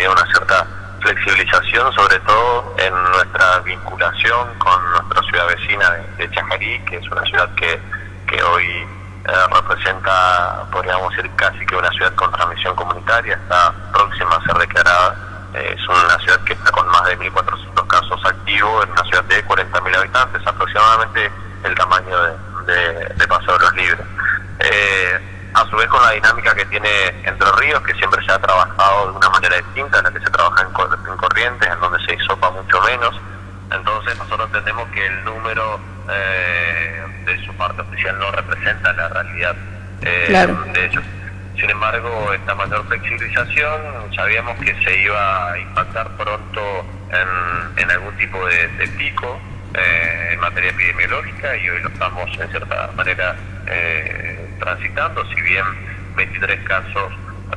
tenido una cierta flexibilización, sobre todo en nuestra vinculación con nuestra ciudad vecina de Chajarí, que es una ciudad que hoy representa, podríamos decir, casi que una ciudad con transmisión comunitaria, está próxima a ser declarada. Es una ciudad que está con más de 1.400 casos activos, en una ciudad de 40.000 habitantes, aproximadamente el tamaño de Paso de los Libres. A su vez, con la dinámica que tiene Entre Ríos, que siempre se ha trabajado de una manera distinta a la que se trabaja en Corrientes, en donde se hisopa mucho menos. Entonces nosotros entendemos que el número de su parte oficial no representa la realidad de ellos. Sin embargo, esta mayor flexibilización sabíamos que se iba a impactar pronto en algún tipo de pico en materia epidemiológica, y hoy lo estamos en cierta manera transitando. Si bien 23 casos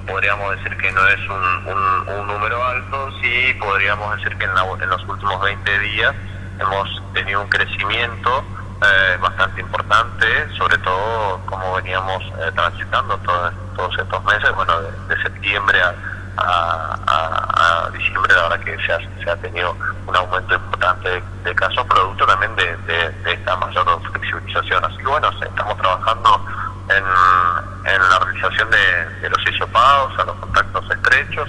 podríamos decir que no es un número alto, sí podríamos decir que en los últimos 20 días hemos tenido un crecimiento bastante importante, sobre todo como veníamos transitando todos estos meses, bueno, de septiembre a diciembre. La verdad que se ha tenido un aumento importante de casos, producto también de esta mayor flexibilización. Así que bueno, estamos trabajando en la realización de los hisopados a los contactos estrechos,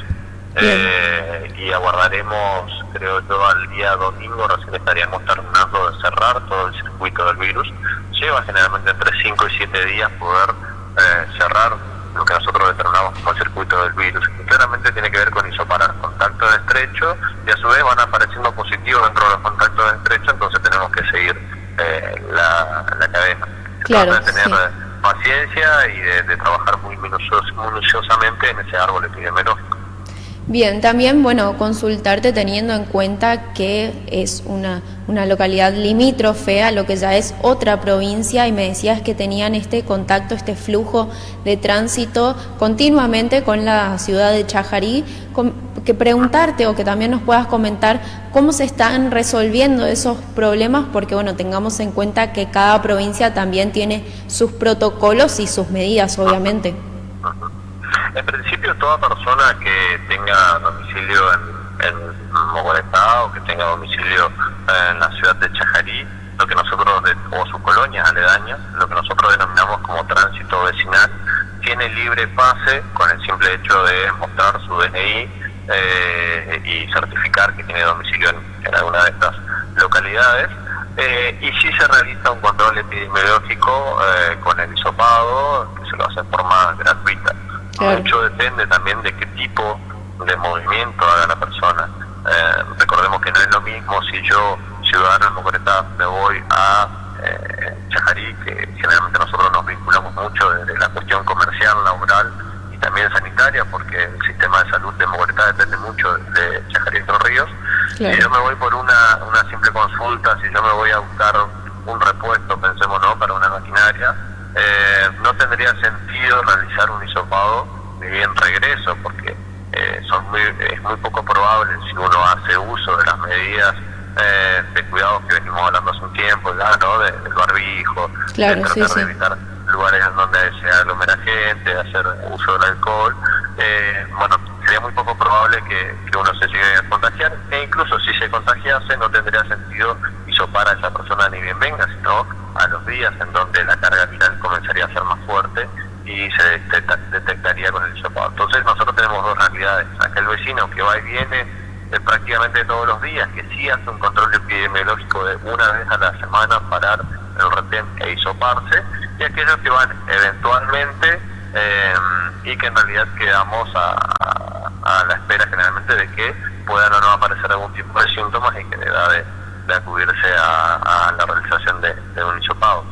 y aguardaremos, creo yo, al día domingo recién estaríamos terminando de cerrar todo el circuito del virus. Lleva generalmente entre 5 y 7 días poder cerrar lo que nosotros determinamos como el circuito del virus, que claramente tiene que ver con hisopar a los contactos estrechos, y a su vez van apareciendo positivos dentro de los contactos estrechos, entonces tenemos que seguir la cadena. Claro, de tener paciencia y de trabajar muy minuciosamente en ese árbol epidemiológico. Bien, también, bueno, consultarte teniendo en cuenta que es una localidad limítrofe a lo que ya es otra provincia, y me decías que tenían este contacto, este flujo de tránsito continuamente con la ciudad de Chajarí, que preguntarte o que también nos puedas comentar cómo se están resolviendo esos problemas, porque bueno, tengamos en cuenta que cada provincia también tiene sus protocolos y sus medidas, obviamente. En principio, toda persona que tenga domicilio en Mocoretá o que tenga domicilio en la ciudad de Chajarí, lo que nosotros, o sus colonias aledañas, lo que nosotros denominamos como tránsito vecinal, tiene libre pase con el simple hecho de mostrar su DNI y certificar que tiene domicilio en alguna de estas localidades. Y si se realiza un control epidemiológico con el hisopado, que se lo hace de forma gratuita. Claro. Mucho depende también de qué tipo de movimiento haga la persona. Recordemos que no es lo mismo si yo, ciudadano en Mocoretá, me voy a Chajarí, que generalmente nosotros nos vinculamos mucho desde la cuestión comercial, laboral y también sanitaria, porque el sistema de salud de Mocoretá depende mucho de Chajarí Entre Ríos. Claro. Si yo me voy por una simple consulta, si yo me voy a buscar un repuesto, pensemos, ¿no?, para una maquinaria, no tendría sentido realizar un hisopado de bien regreso, porque es muy poco probable, si uno hace uso de las medidas de cuidados que venimos hablando hace un tiempo ya, ¿no?, del barbijo, claro, de tratar de evitar lugares en donde se aglomera gente, de hacer uso del alcohol. Bueno, sería muy poco probable que uno se llegue a contagiar, e incluso si se contagiase no tendría sentido hisopar a esa persona ni bien venga, sino a los días en donde la carga viral comenzaría a ser más fuerte y se detectaría con el hisopado. Entonces nosotros tenemos dos realidades: aquel vecino que va y viene prácticamente todos los días, que sí hace un control epidemiológico de una vez a la semana, parar el retén e hisoparse, y aquellos que van eventualmente y que en realidad quedamos a la espera generalmente de que puedan o no aparecer algún tipo de síntomas y que le da de acudirse a la realización de un hisopado.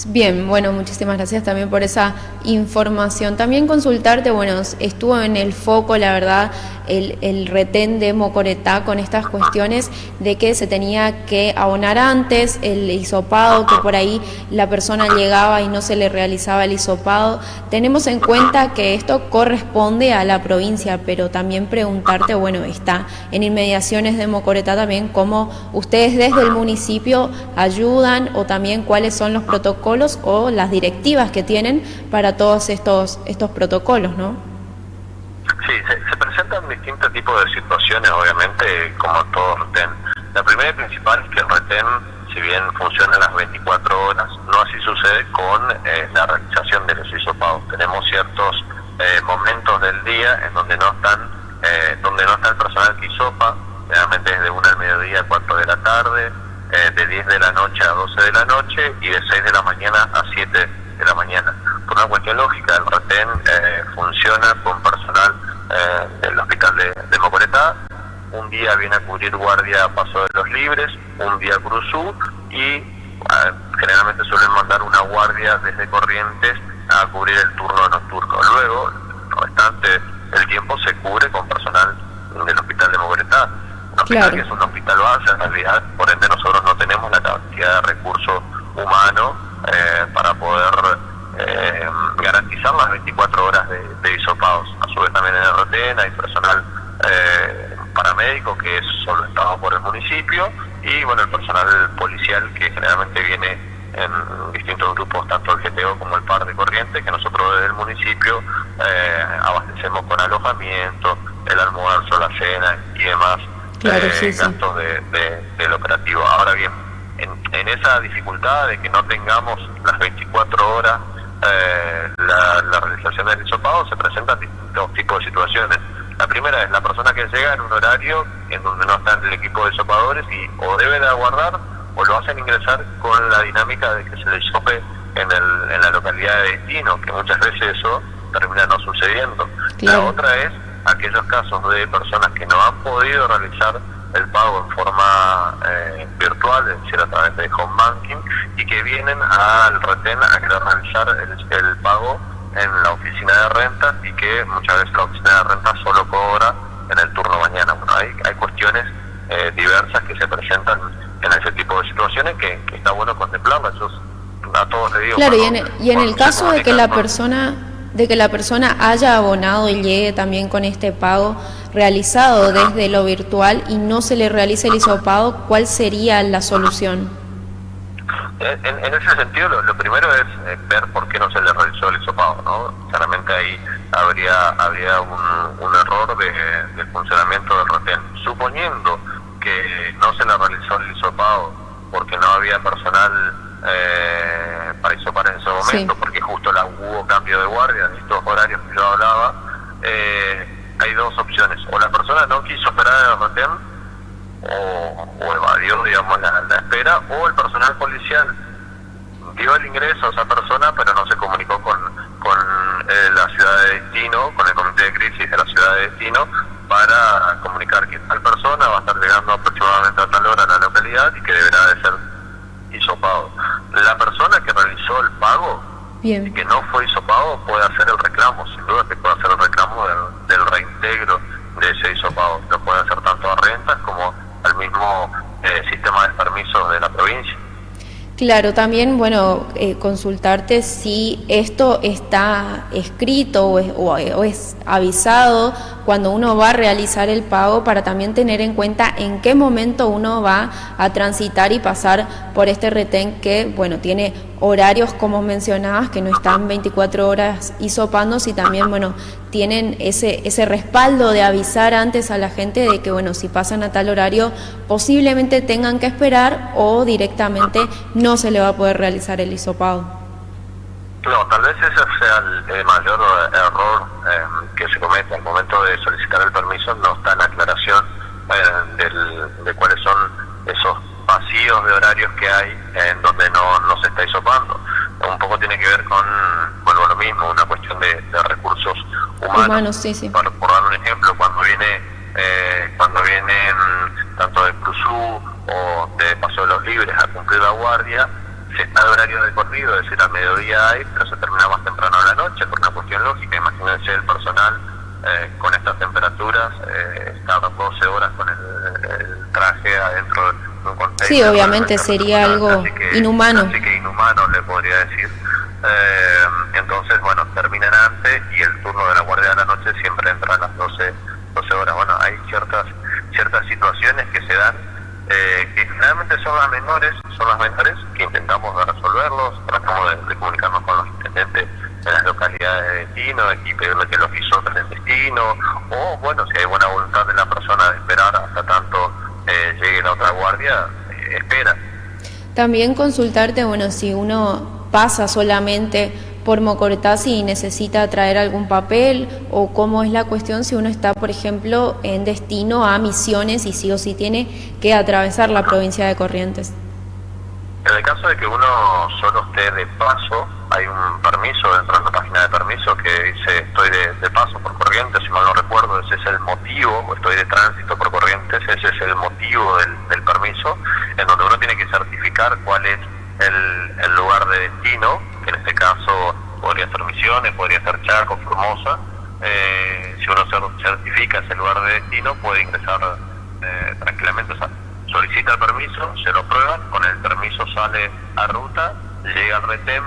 Bien, bueno, muchísimas gracias también por esa información. También consultarte, bueno, estuvo en el foco, la verdad, el retén de Mocoretá con estas cuestiones de que se tenía que abonar antes el hisopado, que por ahí la persona llegaba y no se le realizaba el hisopado. Tenemos en cuenta que esto corresponde a la provincia, pero también preguntarte, bueno, está en inmediaciones de Mocoretá también, cómo ustedes desde el municipio ayudan, o también cuáles son los protocolos o las directivas que tienen para todos estos protocolos, ¿no? Sí, se presentan distintos tipos de situaciones, obviamente, como todo retén. La primera y principal es que el retén, si bien funciona las 24 horas, no así sucede con la realización de los hisopados. Tenemos ciertos momentos del día en donde no está el personal que hisopa, generalmente desde 1 al mediodía a 4 de la tarde, de 10 de la noche a 12 de la noche y de 6 de la mañana a 7 de la mañana. Por una cuestión lógica, el retén funciona con personal del hospital de Mocoretá. Un día viene a cubrir guardia a Paso de los Libres, un día Cruzú y generalmente suelen mandar una guardia desde Corrientes a cubrir el turno nocturno. Luego, no obstante, el tiempo se cubre con personal del hospital de Mocoretá. Un hospital que es un hospital base, en realidad, por ende nosotros no tenemos la cantidad de recursos humanos para poder garantizar las 24 horas de hisopados. A su vez también en el retén hay personal paramédico que es solventado por el municipio y bueno, el personal policial que generalmente viene en distintos grupos, tanto el GTO como el PAR de Corrientes, que nosotros desde el municipio abastecemos con alojamiento, el almuerzo, la cena y demás gastos del operativo. Ahora bien, en esa dificultad de que no tengamos las 24 horas la realización del hisopado, se presentan distintos tipos de situaciones. La primera es la persona que llega en un horario en donde no está el equipo de hisopadores y o debe de aguardar o lo hacen ingresar con la dinámica de que se le hisope en la localidad de destino, que muchas veces eso termina no sucediendo. Claro. La otra es aquellos casos de personas que no han podido realizar el pago en forma virtual, es decir, a través de home banking, y que vienen al retén a querer realizar el pago en la oficina de rentas y que muchas veces la oficina de rentas solo cobra en el turno mañana. Bueno, hay cuestiones diversas que se presentan en ese tipo de situaciones que está bueno contemplarlas. Yo a todos les digo... Claro, y en el caso de que la persona haya abonado y llegue también con este pago realizado desde lo virtual y no se le realice el hisopado, ¿cuál sería la solución? En ese sentido, lo primero es ver por qué no se le realizó el hisopado, ¿no? Claramente ahí habría un error del funcionamiento del retén. Suponiendo que no se le realizó el hisopado porque no había personal para hisopar en ese momento, sí, porque justo hubo cambio de guardia en estos horarios que yo hablaba, hay dos opciones: o la persona no quiso esperar en el retén o evadió, digamos, la espera, o el personal policial dio el ingreso a esa persona pero no se comunicó con la ciudad de destino, con el comité de crisis de la ciudad de destino, para comunicar que tal persona va a estar llegando aproximadamente a tal hora a la localidad y que deberá de ser hisopado. La persona que realizó el pago y que no fue hisopado puede hacer el reclamo, sin duda que puede hacer el reclamo del reintegro de ese hisopado. Lo puede hacer tanto a rentas como al mismo sistema de permisos de la provincia. Claro, también, bueno, consultarte si esto está escrito o es avisado cuando uno va a realizar el pago, para también tener en cuenta en qué momento uno va a transitar y pasar por este retén que, bueno, tiene horarios, como mencionabas, que no están 24 horas hisopándose, y también, bueno, tienen ese respaldo de avisar antes a la gente de que, bueno, si pasan a tal horario posiblemente tengan que esperar o directamente no se le va a poder realizar el hisopado. No, tal vez ese sea el mayor error que se comete al momento de solicitar el permiso. No está en la aclaración de cuáles son esos vacíos de horarios que hay en donde no se está hisopando. Un poco tiene que ver con lo mismo, una cuestión de recursos humanos. Sí. Por dar un ejemplo, cuando vienen tanto de Cruzú o de Paso de los Libres a cumplir la guardia, se está de horario de corrido, es decir, a mediodía hay, pero se termina más temprano a la noche, por una cuestión lógica. Imagínense el personal con estas temperaturas, estar 12 horas con el traje adentro de un contenedor. Sí, obviamente sería algo inhumano. Así que inhumano, le podría decir. Entonces, bueno, terminan antes y el turno de la guardia de la noche siempre entra a las 12 horas. Bueno, hay ciertas situaciones que se dan, que generalmente son las menores, que intentamos de resolverlos. Tratamos de comunicarnos con los intendentes de las localidades de destino y pedirle que los hisopen en destino, o bueno, si hay buena voluntad de la persona de esperar hasta tanto llegue la otra guardia, espera. También consultarte, bueno, si uno pasa solamente por Mocoretá, si necesita traer algún papel, o cómo es la cuestión si uno está, por ejemplo, en destino a Misiones y sí o sí tiene que atravesar la provincia de Corrientes. En el caso de que uno solo esté de paso, hay un permiso dentro de la página de permiso que dice estoy de paso por Corrientes, si mal no recuerdo, ese es el motivo, o estoy de tránsito por Corrientes, ese es el motivo del permiso, en donde uno tiene que certificar cuál es el lugar de destino, que en este caso podría ser Misiones, podría ser Chaco, Formosa. Si uno certifica ese lugar de destino, puede ingresar tranquilamente, o sea, solicita el permiso, se lo prueban, con el permiso sale a ruta, llega al retén,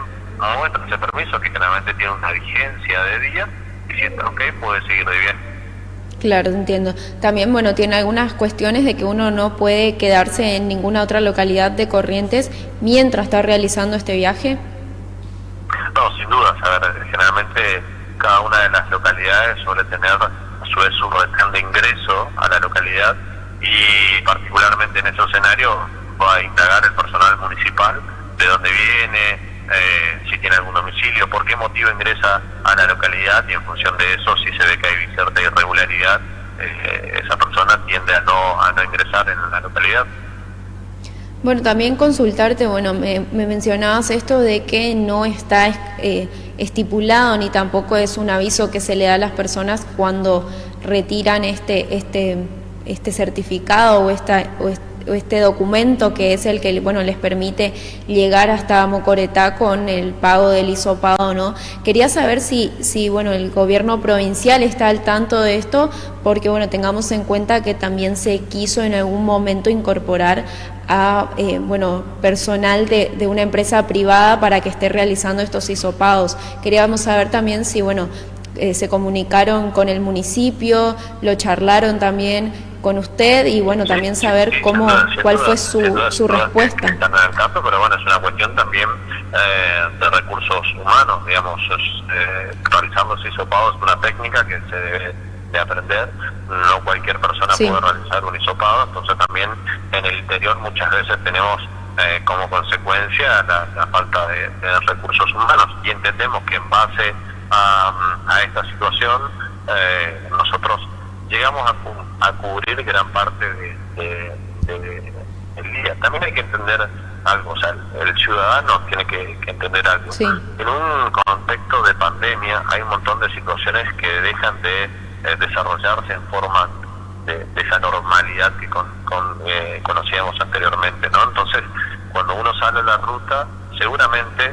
muestra ese permiso que generalmente tiene una vigencia de días, y si está ok puede seguir de viaje. Claro, entiendo. También, bueno, tiene algunas cuestiones de que uno no puede quedarse en ninguna otra localidad de Corrientes mientras está realizando este viaje. No, sin duda. A ver, generalmente cada una de las localidades suele tener a su vez su retén de ingreso a la localidad, y particularmente en ese escenario va a indagar el personal municipal de dónde viene, si tiene algún domicilio, por qué motivo ingresa a la localidad, y en función de eso, si se ve que hay cierta irregularidad, esa persona tiende a no ingresar en la localidad. Bueno, también consultarte, bueno, me mencionabas esto de que no está estipulado ni tampoco es un aviso que se le da a las personas cuando retiran este certificado o este documento que es el que, bueno, les permite llegar hasta Mocoretá con el pago del hisopado, ¿no? Quería saber si bueno, el gobierno provincial está al tanto de esto, porque bueno, tengamos en cuenta que también se quiso en algún momento incorporar a bueno, personal de una empresa privada para que esté realizando estos hisopados. Queríamos saber también si bueno, se comunicaron con el municipio, lo charlaron también con usted, y bueno, también saber cuál fue su respuesta. Están en el campo, pero bueno, es una cuestión también de recursos humanos, digamos, realizar los hisopados es una técnica que se debe de aprender, no cualquier persona puede realizar un hisopado, entonces también en el interior muchas veces tenemos como consecuencia la falta de recursos humanos, y entendemos que en base a esta situación nosotros llegamos a cubrir gran parte del día. También hay que entender algo, o sea, el ciudadano tiene que entender algo. Sí. En un contexto de pandemia hay un montón de situaciones que dejan de desarrollarse en forma de esa normalidad que conocíamos anteriormente, ¿no? Entonces, cuando uno sale a la ruta, seguramente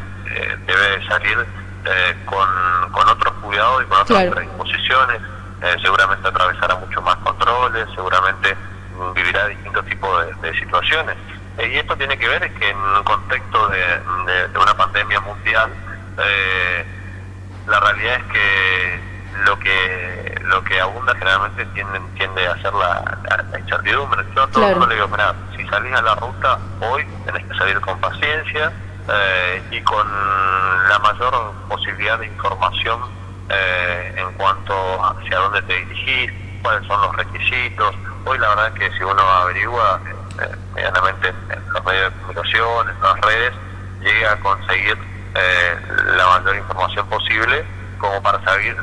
debe salir con otros cuidados y con otras predisposiciones. Seguramente atravesará mucho más controles, seguramente vivirá distintos tipos de situaciones. Y esto tiene que ver es que en un contexto de una pandemia mundial, la realidad es que lo que abunda generalmente tiende a ser la incertidumbre. Yo a todo el mundo le digo, mirá, si salís a la ruta hoy tenés que salir con paciencia y con la mayor posibilidad de información en cuanto hacia dónde te dirigís, cuáles son los requisitos. Hoy la verdad es que si uno averigua medianamente en los medios de comunicación, en las redes, llega a conseguir la mayor información posible como para saber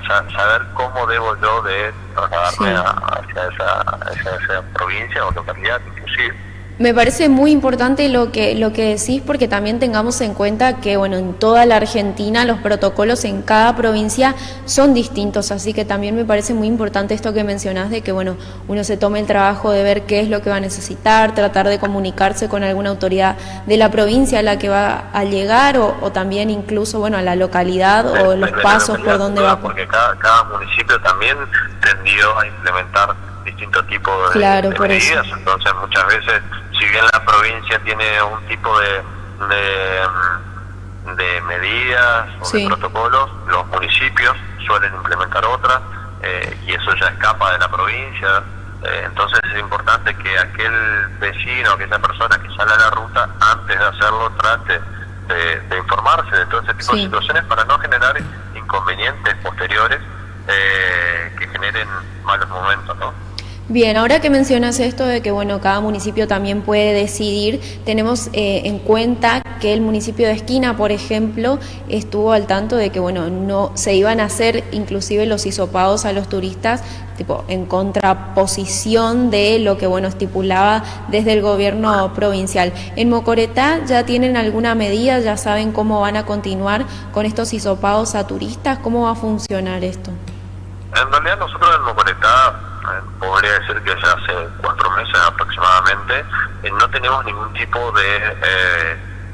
cómo debo yo de trasladarme hacia esa provincia o localidad inclusive. Me parece muy importante lo que decís, porque también tengamos en cuenta que bueno, en toda la Argentina los protocolos en cada provincia son distintos, así que también me parece muy importante esto que mencionás de que bueno, uno se tome el trabajo de ver qué es lo que va a necesitar, tratar de comunicarse con alguna autoridad de la provincia a la que va a llegar o también incluso bueno, a la localidad o los pasos por donde va. Porque cada municipio también tendió a implementar distintos tipos de medidas, entonces muchas veces, si bien la provincia tiene un tipo de medidas o de protocolos, los municipios suelen implementar otras y eso ya escapa de la provincia. Entonces es importante que aquel vecino, aquella persona que sale a la ruta, antes de hacerlo trate de informarse de todo ese tipo de situaciones para no generar inconvenientes posteriores que generen malos momentos, ¿no? Bien, ahora que mencionas esto de que bueno, cada municipio también puede decidir, tenemos en cuenta que el municipio de Esquina, por ejemplo, estuvo al tanto de que bueno, no se iban a hacer inclusive los hisopados a los turistas, tipo en contraposición de lo que bueno estipulaba desde el gobierno provincial. En Mocoretá ya tienen alguna medida, ya saben cómo van a continuar con estos hisopados a turistas, ¿cómo va a funcionar esto? En realidad nosotros en Mocoretá, podría decir que ya hace 4 meses aproximadamente, no tenemos ningún tipo de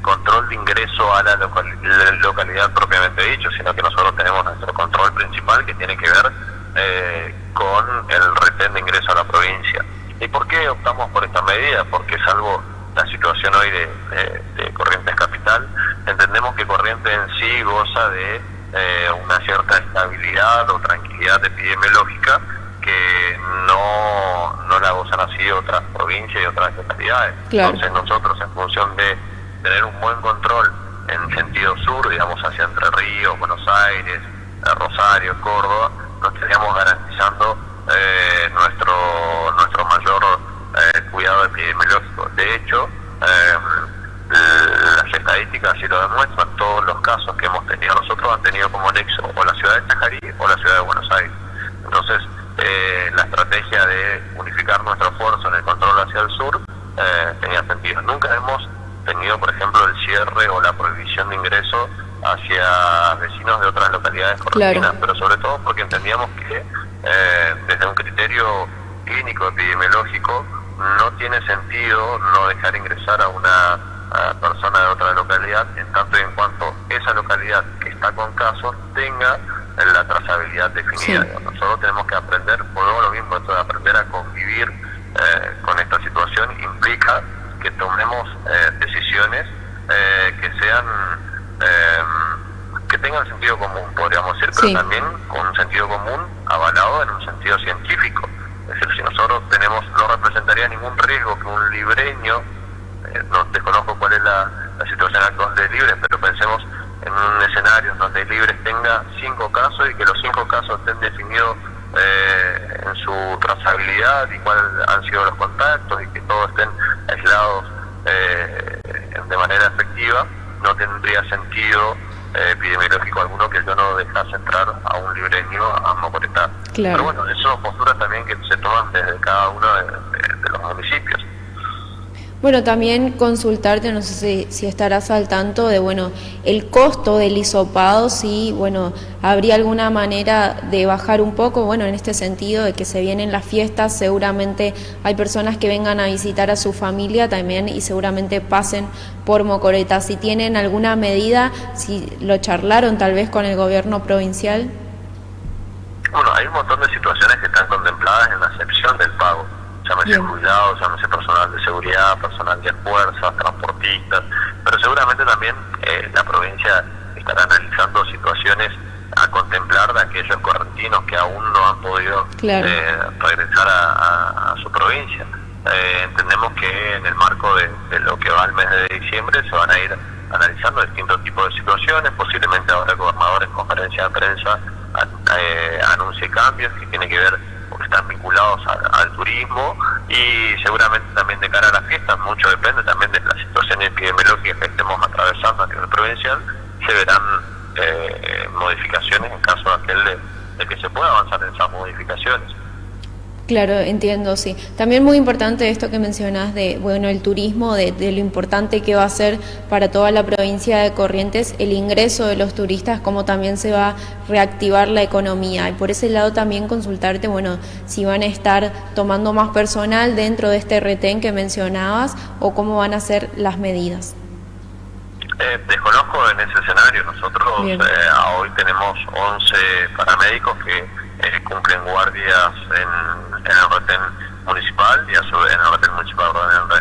control de ingreso a la localidad propiamente dicho, sino que nosotros tenemos nuestro control principal que tiene que ver con el retén de ingreso a la provincia. ¿Y por qué optamos por esta medida? Porque salvo la situación hoy de Corrientes Capital, entendemos que Corrientes en sí goza de una cierta estabilidad o tranquilidad epidemiológica que no la gozan así otras provincias y otras localidades. Claro. Entonces nosotros, en función de tener un buen control en sentido sur, digamos hacia Entre Ríos, Buenos Aires, Rosario, Córdoba, nos estaríamos garantizando nuestro mayor cuidado epidemiológico. De hecho, las estadísticas así lo demuestran. Todos los casos que hemos tenido nosotros han tenido como nexo o la ciudad de Chajarí o la ciudad de Buenos Aires. Entonces, la estrategia de unificar nuestro esfuerzo en el control hacia el sur tenía sentido. Nunca hemos tenido, por ejemplo, el cierre o la prohibición de ingreso hacia vecinos de otras localidades correntinas, claro, pero sobre todo porque entendíamos que desde un criterio clínico epidemiológico no tiene sentido no dejar ingresar a una persona de otra localidad en tanto y en cuanto esa localidad que está con casos tenga la trazabilidad definida. Sí. Nosotros tenemos que aprender, por lo mismo, esto de aprender a convivir con esta situación implica que tomemos decisiones que sean que tengan sentido común, podríamos decir, pero sí, también con un sentido común avalado en un sentido científico. Es decir, si nosotros no representaría ningún riesgo que un libreño, no desconozco cuál es la situación actual de Libres, pero pensemos en un escenario donde Libres tenga 5 casos y que los 5 casos estén definidos en su trazabilidad y cuáles han sido los contactos y que todos estén aislados de manera efectiva, no tendría sentido epidemiológico alguno que yo no dejase entrar a un libreño a Mocoretá. Claro. Pero bueno, eso son posturas también que se toman desde cada uno de los municipios. Bueno, también consultarte, no sé si estarás al tanto de, bueno, el costo del hisopado, si, bueno, habría alguna manera de bajar un poco, bueno, en este sentido de que se vienen las fiestas, seguramente hay personas que vengan a visitar a su familia también y seguramente pasen por Mocoretá. Si tienen alguna medida, si lo charlaron tal vez con el gobierno provincial. Bueno, hay un montón de situaciones que están contempladas en la excepción del pago. Llámese jubilados, llámese personal de seguridad, personal de fuerzas, transportistas, pero seguramente también la provincia estará analizando situaciones a contemplar de aquellos correntinos que aún no han podido regresar a su provincia. Entendemos que en el marco de lo que va al mes de diciembre se van a ir analizando distintos tipos de situaciones, posiblemente ahora el gobernador en conferencia de prensa anuncie cambios que tienen que ver porque están vinculados al turismo y seguramente también de cara a las fiestas, mucho depende también de la situación epidemiológica que estemos atravesando a nivel provincial, se verán modificaciones en caso de aquel de que se pueda avanzar en esas modificaciones. Claro, entiendo, sí. También muy importante esto que mencionás de, bueno, el turismo, de lo importante que va a ser para toda la provincia de Corrientes el ingreso de los turistas, cómo también se va a reactivar la economía. Y por ese lado también consultarte, bueno, si van a estar tomando más personal dentro de este retén que mencionabas o cómo van a ser las medidas. Desconozco en ese escenario. Nosotros hoy tenemos 11 paramédicos que cumplen guardias en el retén municipal y a su vez en el retén municipal,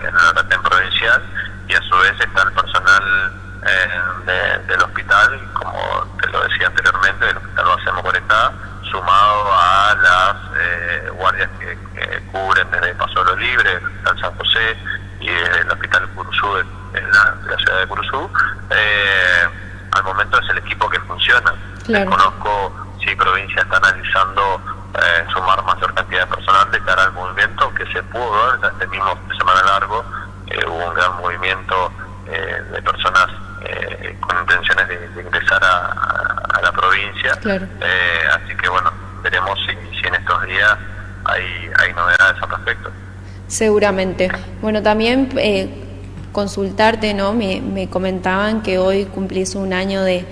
en el retén provincial, y a su vez está el personal del hospital, como te lo decía anteriormente, del hospital base Mocoretá, sumado a las guardias que cubren desde Paso de los Libres, el hospital San José y el hospital Curuzú en la ciudad de Curuzú. Al momento es el equipo que funciona. Claro. Conozco si provincia está analizando pudo ver, este mismo fin de semana largo hubo un gran movimiento de personas con intenciones de ingresar a la provincia. Claro. Así que bueno, veremos si en estos días hay novedades al respecto. Seguramente. Bueno, también consultarte, ¿no? Me comentaban que hoy cumplís un año desde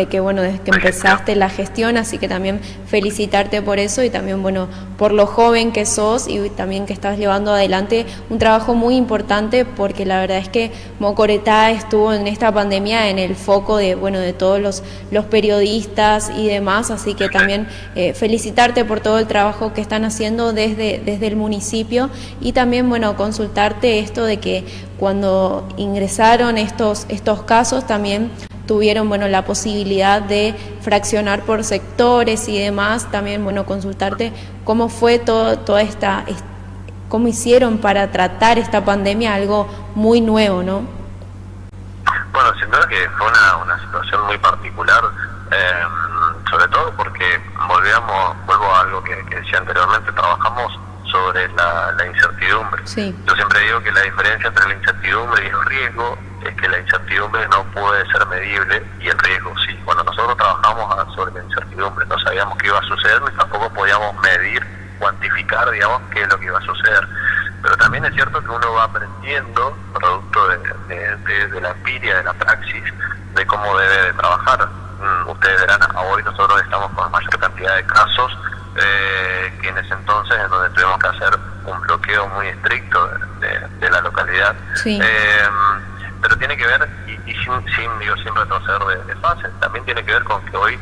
que empezaste la gestión, así que también felicitarte por eso y también por lo joven que sos y también que estás llevando adelante un trabajo muy importante, porque la verdad es que Mocoretá estuvo en esta pandemia en el foco de todos los periodistas y demás, así que también felicitarte por todo el trabajo que están haciendo desde el municipio y también consultarte esto de que cuando ingresaron estos casos también tuvieron la posibilidad de fraccionar por sectores y demás, también consultarte cómo fue toda esta, cómo hicieron para tratar esta pandemia, algo muy nuevo, ¿no? Bueno, sin duda que fue una situación muy particular, sobre todo porque vuelvo a algo que decía anteriormente, trabajamos sobre la incertidumbre. Sí. Yo siempre digo que la diferencia entre la incertidumbre y el riesgo es que la incertidumbre no puede ser medible y el riesgo sí. Cuando nosotros trabajamos sobre la incertidumbre no sabíamos qué iba a suceder ni tampoco podíamos medir, cuantificar, digamos, qué es lo que iba a suceder. Pero también es cierto que uno va aprendiendo, producto de la empiria, de la praxis, de cómo debe de trabajar. Ustedes verán, hoy nosotros estamos con la mayor cantidad de casos, que en ese entonces en donde tuvimos que hacer un bloqueo muy estricto de la localidad. Sí. Pero tiene que ver, y sin digo siempre retroceder de fase, también tiene que ver con que hoy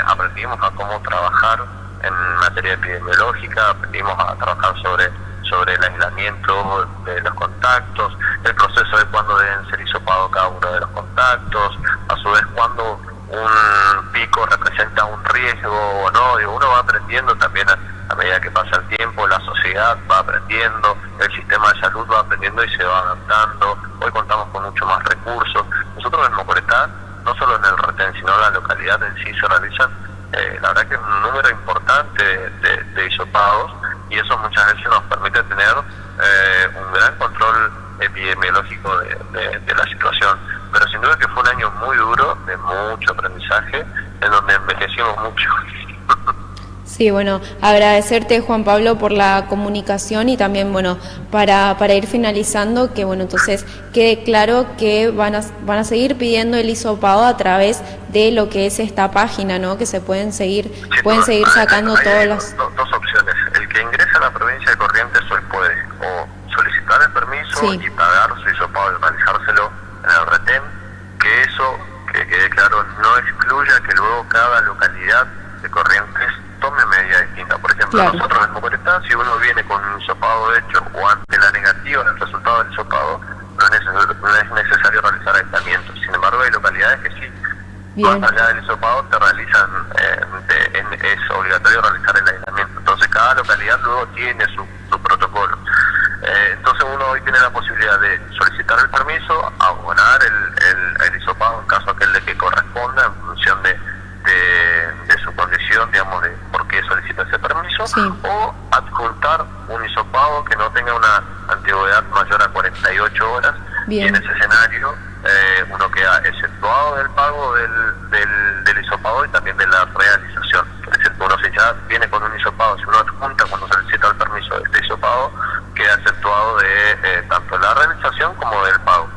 aprendimos a cómo trabajar en materia epidemiológica, aprendimos a trabajar sobre el aislamiento de los contactos, el proceso de cuándo deben ser hisopados cada uno de los contactos, a su vez cuándo un pico representa un riesgo o no. Digo, uno va aprendiendo también a medida que pasa el tiempo, la sociedad va aprendiendo, el sistema de salud va aprendiendo y se va adaptando. Hoy contamos con mucho más recursos. Nosotros en Mocoretá, no solo en el retén, sino en la localidad en sí se realizan, la verdad que un número importante de hisopados, y eso muchas veces nos permite tener un gran control epidemiológico de la situación. Pero sin duda que fue un año muy duro, de mucho aprendizaje, en donde envejecimos mucho. Sí, agradecerte, Juan Pablo, por la comunicación y también, para ir finalizando, que, entonces quede claro que van a seguir pidiendo el hisopado a través de lo que es esta página, ¿no? Que se pueden seguir sacando todos los... Dos opciones. El que ingresa a la provincia de Corrientes hoy puede o solicitar el permiso y pagar su hisopado y realizárselo en el retén, que eso, que quede claro, no excluya que luego cada localidad de Corrientes tome medidas distintas. Por ejemplo, claro, nosotros en Mocoretá, si uno viene con un hisopado hecho o ante la negativa del resultado del hisopado, no es necesario realizar aislamiento. Sin embargo, hay localidades que sí. Bien. Más allá del hisopado te realizan, es obligatorio realizar el aislamiento. Entonces cada localidad luego tiene su protocolo. Entonces uno hoy tiene la posibilidad de solicitar el permiso, abonar el hisopado en caso aquel de que corresponda en función de su condición, digamos, de por qué solicita ese permiso, sí, o adjuntar un hisopado que no tenga una antigüedad mayor a 48 horas. Bien. Y en ese escenario uno queda exceptuado del pago del hisopado y también de la realización. Es decir, uno si ya viene con un hisopado, si uno adjunta cuando solicita el permiso de este hisopado, queda exceptuado de tanto la realización como del pago.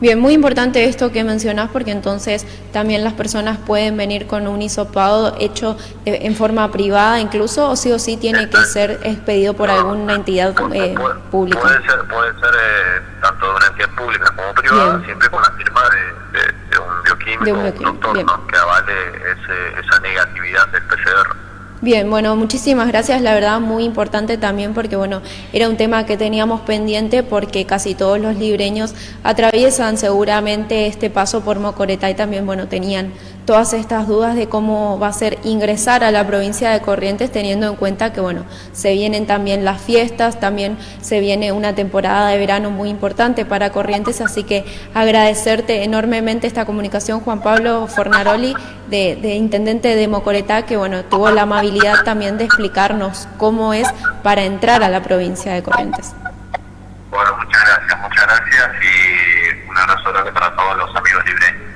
Bien, muy importante esto que mencionás, porque entonces también las personas pueden venir con un hisopado hecho en forma privada incluso, o sí tiene que ser expedido por alguna entidad pública. Puede ser tanto de una entidad pública como privada. Bien. Siempre con la firma de un bioquímico, un doctor, ¿no?, que avale esa negatividad del PCR. Bien, muchísimas gracias, la verdad muy importante también porque era un tema que teníamos pendiente porque casi todos los libreños atraviesan seguramente este paso por Mocoretá y también tenían todas estas dudas de cómo va a ser ingresar a la provincia de Corrientes, teniendo en cuenta que, bueno, se vienen también las fiestas, también se viene una temporada de verano muy importante para Corrientes, así que agradecerte enormemente esta comunicación, Juan Pablo Fornaroli, de Intendente de Mocoretá, que, bueno, tuvo la amabilidad también de explicarnos cómo es para entrar a la provincia de Corrientes. Bueno, muchas gracias y un abrazo grande para todos los amigos libres.